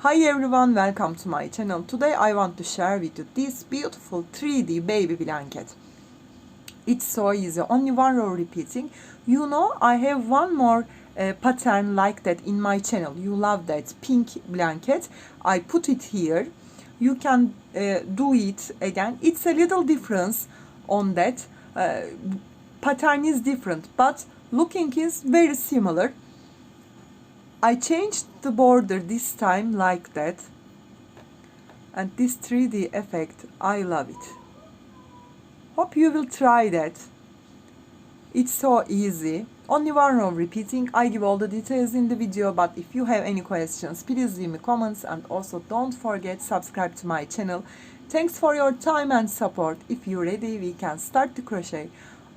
Hi everyone, welcome to my channel. Today I want to share with you this beautiful 3D baby blanket. It's so easy, only one row repeating. You know, I have one more pattern like that in my channel. You love that pink blanket. I put it here. You can do it again. It's a little difference on that. Pattern is different, but looking is very similar. I changed the border this time like that, and this 3D effect, I love it. Hope you will try that. It's so easy. Only one row repeating. I give all the details in the video, but if you have any questions, please leave me comments, and also don't forget subscribe to my channel. Thanks for your time and support. If you're ready, we can start the crochet.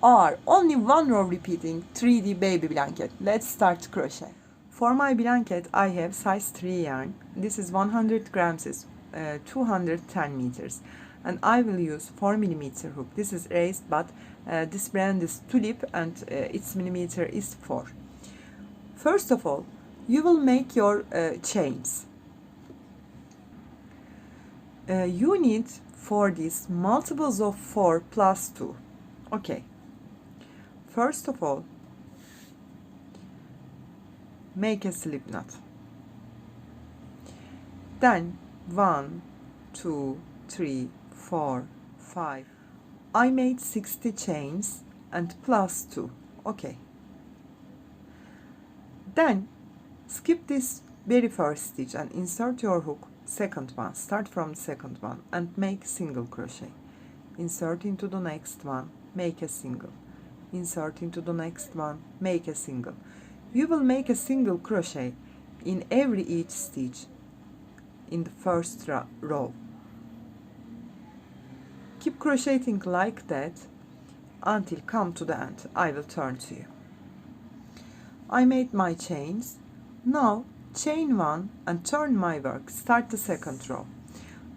Or only one row repeating 3D baby blanket. Let's start crochet. For my blanket, I have size 3 yarn. This is 100 grams, is 210 meters. And I will use 4mm hook. This is raised, but this brand is Tulip, and its millimeter is 4. First of all, you will make your chains. You need for this multiples of 4 plus 2. Okay. First of all, make a slip knot. Then 1, 2, 3, 4, 5. I made 60 chains and plus 2. Okay. Then skip this very first stitch and insert your hook, second one. Start from the second one and make single crochet. Insert into the next one, make a single. Insert into the next one, make a single. You will make a single crochet in every each stitch in the first row. Keep crocheting like that until come to the end. I will turn to you. I made my chains. Now chain 1 and turn my work. Start the second row.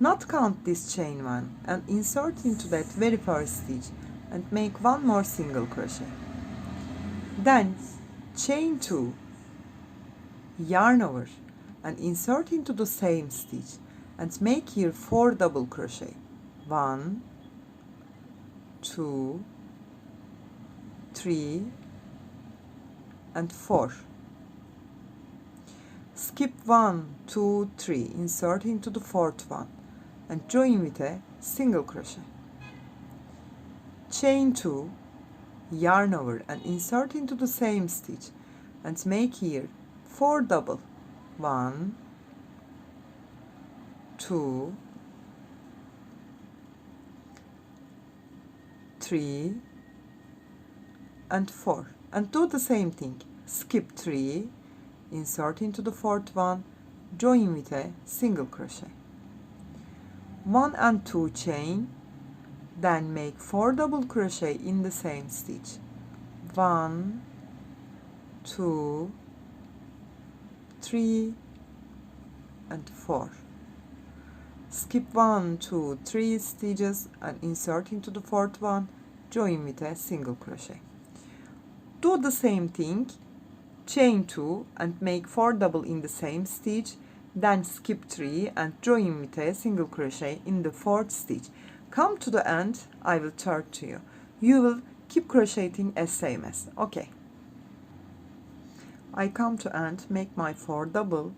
Not count this chain 1 and insert into that very first stitch and make one more single crochet. Then chain 2, yarn over and insert into the same stitch and make here 4 double crochet. 1, 2, 3 and 4. Skip 1, 2, 3, insert into the fourth one and join with a single crochet. Chain 2, yarn over and insert into the same stitch and make here 4 double. 1, 2, 3 and 4, and do the same thing. Skip 3, insert into the fourth one, join with a single crochet. 1 and 2 chain, then make 4 double crochet in the same stitch. 1, 2, 3 and 4. Skip 1, 2, 3 stitches and insert into the fourth one, join with a single crochet. Do the same thing, chain 2 and make 4 double in the same stitch, then skip 3 and join with a single crochet in the fourth stitch. Come to the end, I will turn to you. You will keep crocheting as same as. Okay. I come to end, make my 4 double,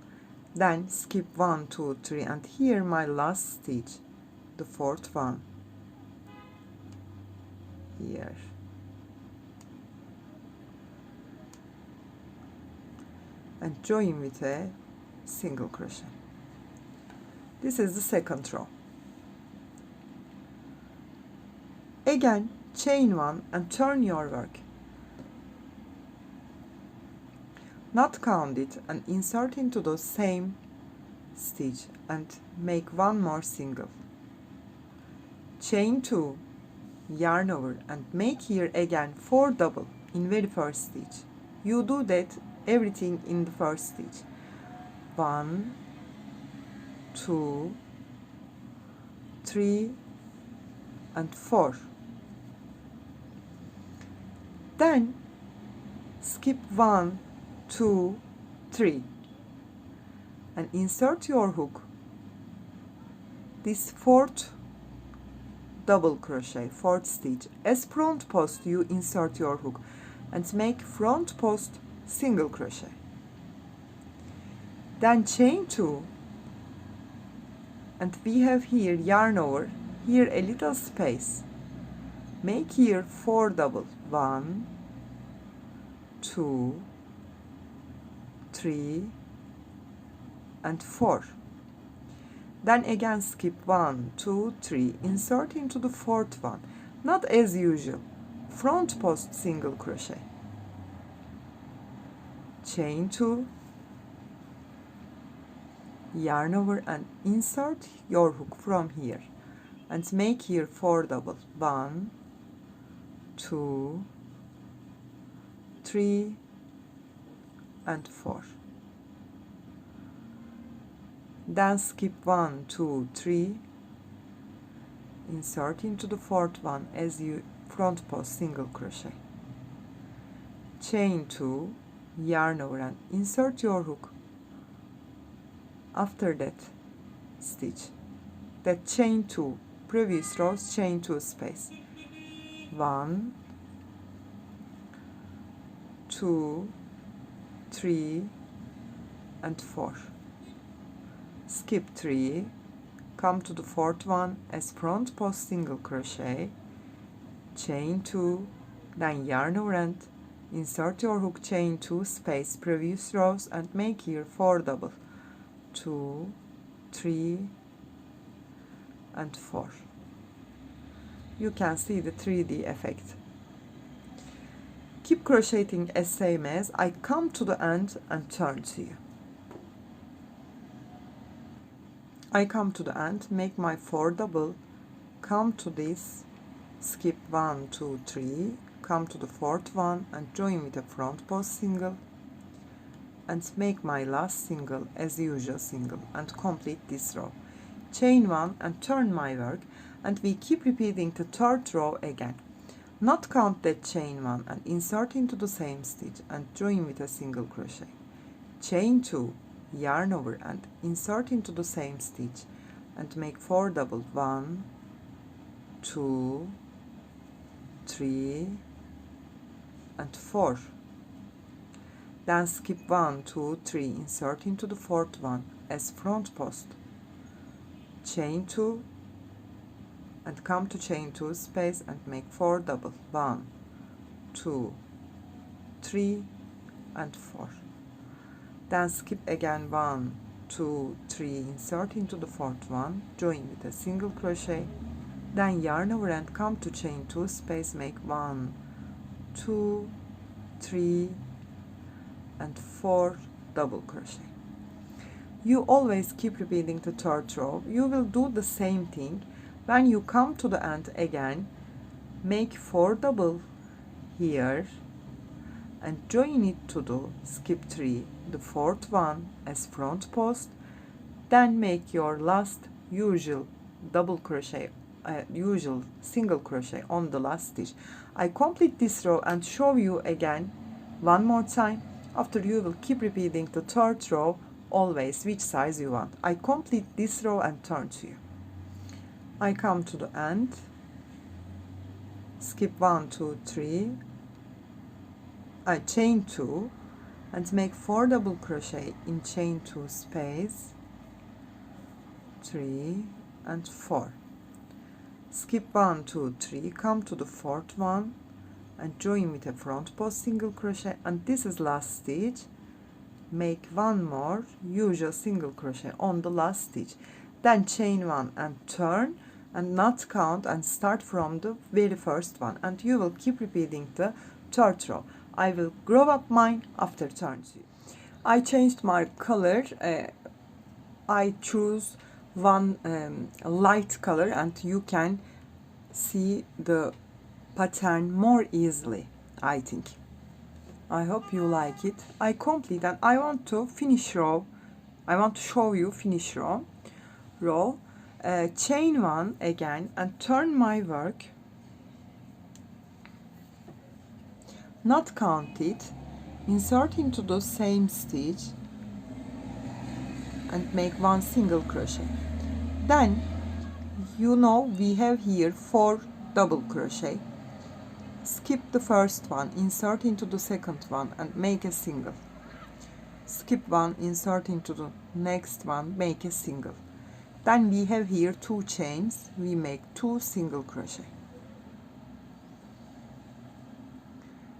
then skip 1, 2, 3 and here my last stitch, the fourth one. Here. And join with a single crochet. This is the second row. Again, chain 1 and turn your work. Not count it and insert into the same stitch and make one more single. Chain 2, yarn over and make here again 4 double in very first stitch. You do that everything in the first stitch. 1, 2, 3 and 4. Then skip 1, 2, 3 and insert your hook this fourth double crochet, fourth stitch. As front post you insert your hook and make front post single crochet, then chain 2, and we have here yarn over, here a little space, make here 4 double, 1 2 3 and 4. Then again skip 1 2 3, insert into the fourth one, not as usual, front post single crochet, chain 2, yarn over and insert your hook from here and make here 4 double, 1 2 3 and 4. Then skip 1 2 3, insert into the fourth one as you front post single crochet, chain 2, yarn over and insert your hook after that stitch, that chain 2, previous rows chain 2 space, 1 2 3 and 4. Skip 3, come to the fourth one as front post single crochet, chain 2, then yarn over and insert your hook, chain 2 space, previous rows, and make here 4 double, 2 3 and 4. You can see the 3D effect. Keep crocheting as same as I come to the end and turn to you. I come to the end, make my 4 double, come to this, skip 1 2 3, come to the fourth one and join with a front post single and make my last single as usual single and complete this row. Chain 1 and turn my work, and we keep repeating the third row again. Not count that chain 1 and insert into the same stitch and join with a single crochet. Chain 2, yarn over and insert into the same stitch and make 4 double, 1 2 3 and 4. Then skip 1 2 3, insert into the fourth one as front post, chain 2 and come to chain 2 space and make 4 double, 1 2 3 and 4. Then skip again 1 2 3, insert into the fourth one, join with a single crochet, then yarn over and come to chain 2 space, make 1 2 3 and 4 double crochet. You always keep repeating the third row. You will do the same thing when you come to the end again. Make 4 double here and join it to the skip 3, the fourth one as front post, then make your last usual double crochet, usual single crochet on the last stitch. I complete this row and show you again one more time. After you will keep repeating the third row always which size you want. I complete this row and turn to you. I come to the end, skip 1 2 3, I chain 2 and make 4 double crochet in chain 2 space, 3 and 4. Skip 1 2 3, come to the fourth one and join with a front post single crochet, and this is last stitch. Make one more usual single crochet on the last stitch, then chain 1 and turn and not count and start from the very first one, and you will keep repeating the third row. I will grow up mine after turns. I changed my color. I choose one light color and you can see the pattern more easily, I think. I hope you like it. I complete and I want to finish row. I want to show you finish row. Chain 1 again and turn my work, not count it, insert into the same stitch and make 1 single crochet. Then you know we have here 4 double crochet. Skip the first one, insert into the second one and make a single. Skip one, insert into the next one, make a single. Then we have here 2 chains, we make 2 single crochet.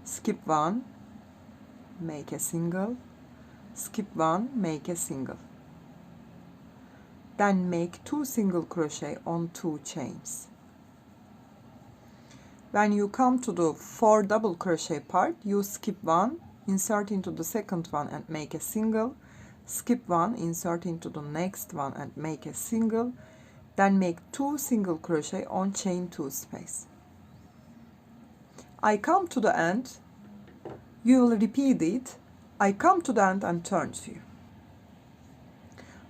Skip one, make a single. Skip one, make a single. Then make 2 single crochet on 2 chains. When you come to the 4 double crochet part, you skip one, insert into the second one and make a single. Skip one, insert into the next one and make a single. Then make 2 single crochet on chain 2 space. I come to the end, you will repeat it. I come to the end and turn to you.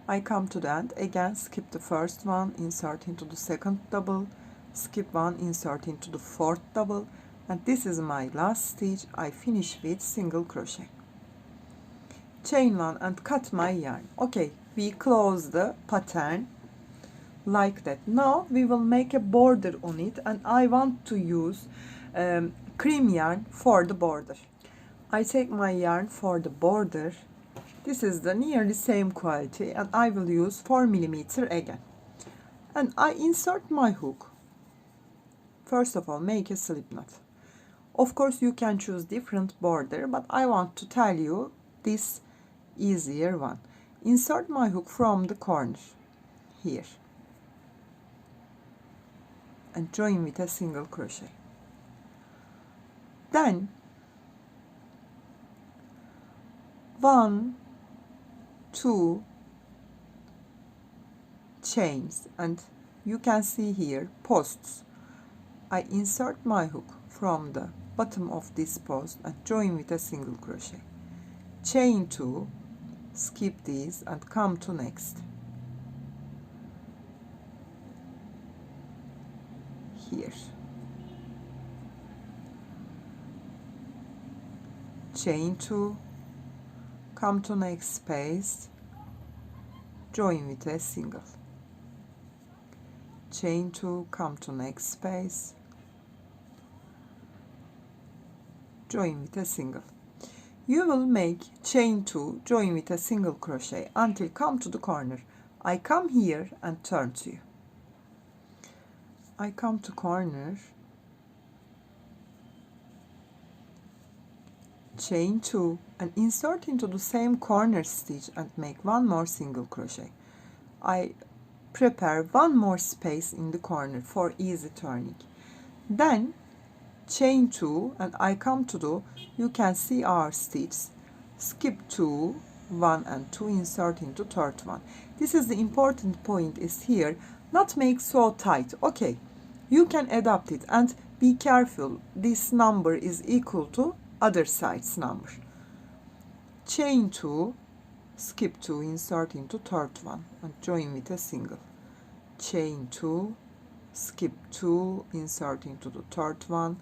I come to the end, again skip the first one, insert into the second double, skip one, insert into the fourth double, and this is my last stitch. I finish with single crochet. Chain one and cut my yarn. Okay, we close the pattern like that. Now we will make a border on it, and I want to use cream yarn for the border. I take my yarn for the border. This is the nearly same quality, and I will use 4 mm again. And I insert my hook. First of all, make a slip knot. Of course, you can choose different border, but I want to tell you this easier one. Insert my hook from the corner here and join with a single crochet. Then 1, 2 chains, and you can see here posts. I insert my hook from the bottom of this post and join with a single crochet. Chain 2, skip these and come to next. Here. Chain 2, come to next space, join with a single. Chain 2, come to next space, join with a single. You will make chain 2, join with a single crochet until come to the corner. I come here and turn to you. I come to corner, chain 2 and insert into the same corner stitch and make 1 more single crochet. I prepare 1 more space in the corner for easy turning. Then chain 2 and I come to the, you can see our stitch, skip 2, 1 and 2, insert into third one. This is the important point is here, not make so tight. Okay, you can adapt it and be careful, this number is equal to other side's number. Chain 2, skip 2, insert into third one and join with a single. Chain 2, skip 2, insert into the third one,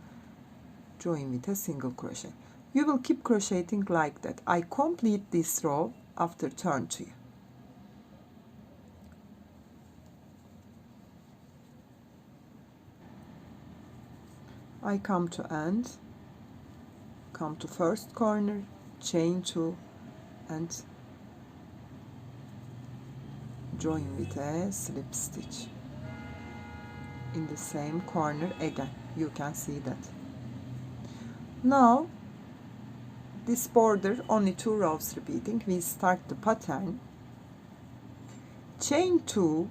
join with a single crochet. You will keep crocheting like that. I complete this row after turn to you. I come to end, come to first corner, chain 2 and join with a slip stitch in the same corner again. You can see that. Now this border only 2 rows repeating. We start the pattern, chain 2,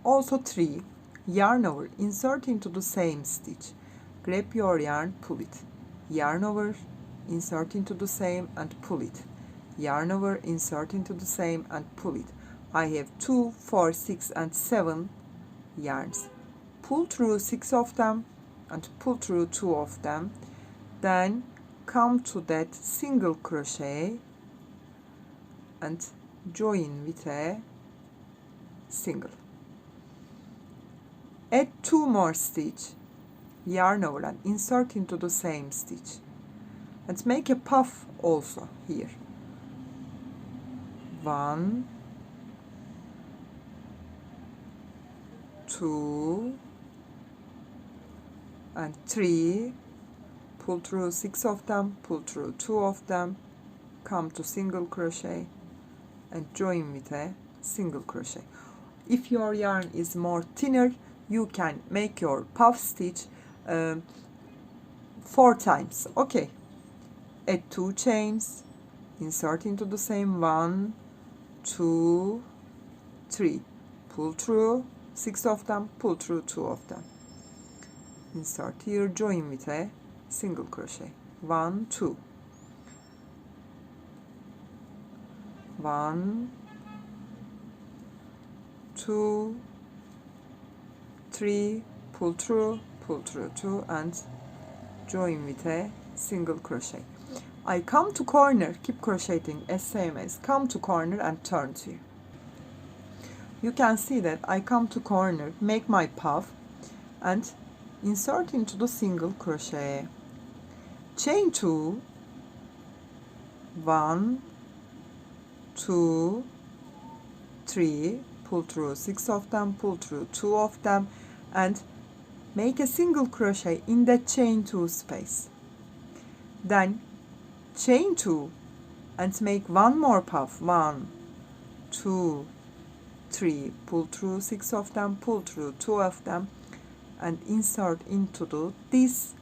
also 3, yarn over, insert into the same stitch, grab your yarn, pull it, yarn over, insert into the same and pull it, yarn over, insert into the same and pull it. I have 2, 4, 6 and 7 yarns. Pull through 6 of them and pull through 2 of them. Then come to that single crochet and join with a single. Add 2 more stitch, yarn over and insert into the same stitch and make a puff also here. 1, 2 and 3, pull through 6 of them, pull through 2 of them, come to single crochet and join with a single crochet. If your yarn is more thinner, you can make your puff stitch 4 times. Okay, add 2 chains, insert into the same 1, 2, 3, pull through 6 of them, pull through 2 of them, insert here, join with a single crochet, 1, 2, 1, 2, 3, pull through 2 and join with a single crochet. I come to corner, keep crocheting as same as come to corner and turn to you. You can see that I come to corner, make my puff and insert into the single crochet, chain 2, 1, 2, 3, pull through 6 of them, pull through 2 of them and make a single crochet in that chain 2 space. Then chain 2 and make one more puff, 1, 2, 3, pull through 6 of them, pull through 2 of them and insert into this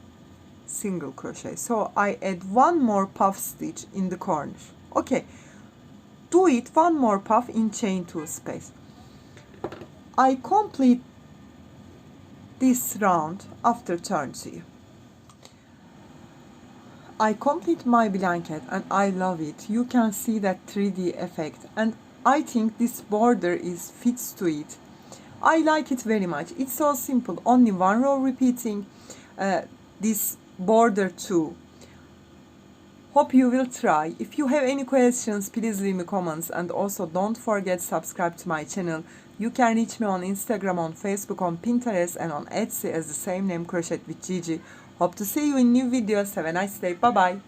single crochet. So I add one more puff stitch in the corner. Okay, do it one more puff in chain 2 space. I complete this round after turn to you. I complete my blanket and I love it. You can see that 3D effect and I think this border is fits to it. I like it very much. It's so simple, only one row repeating this border too. Hope you will try. If you have any questions, please leave me comments and also don't forget subscribe to my channel. You can reach me on Instagram, on Facebook, on Pinterest and on Etsy as the same name, Crochet with Gigi. Hope to see you in new videos. Have a nice day. Bye bye.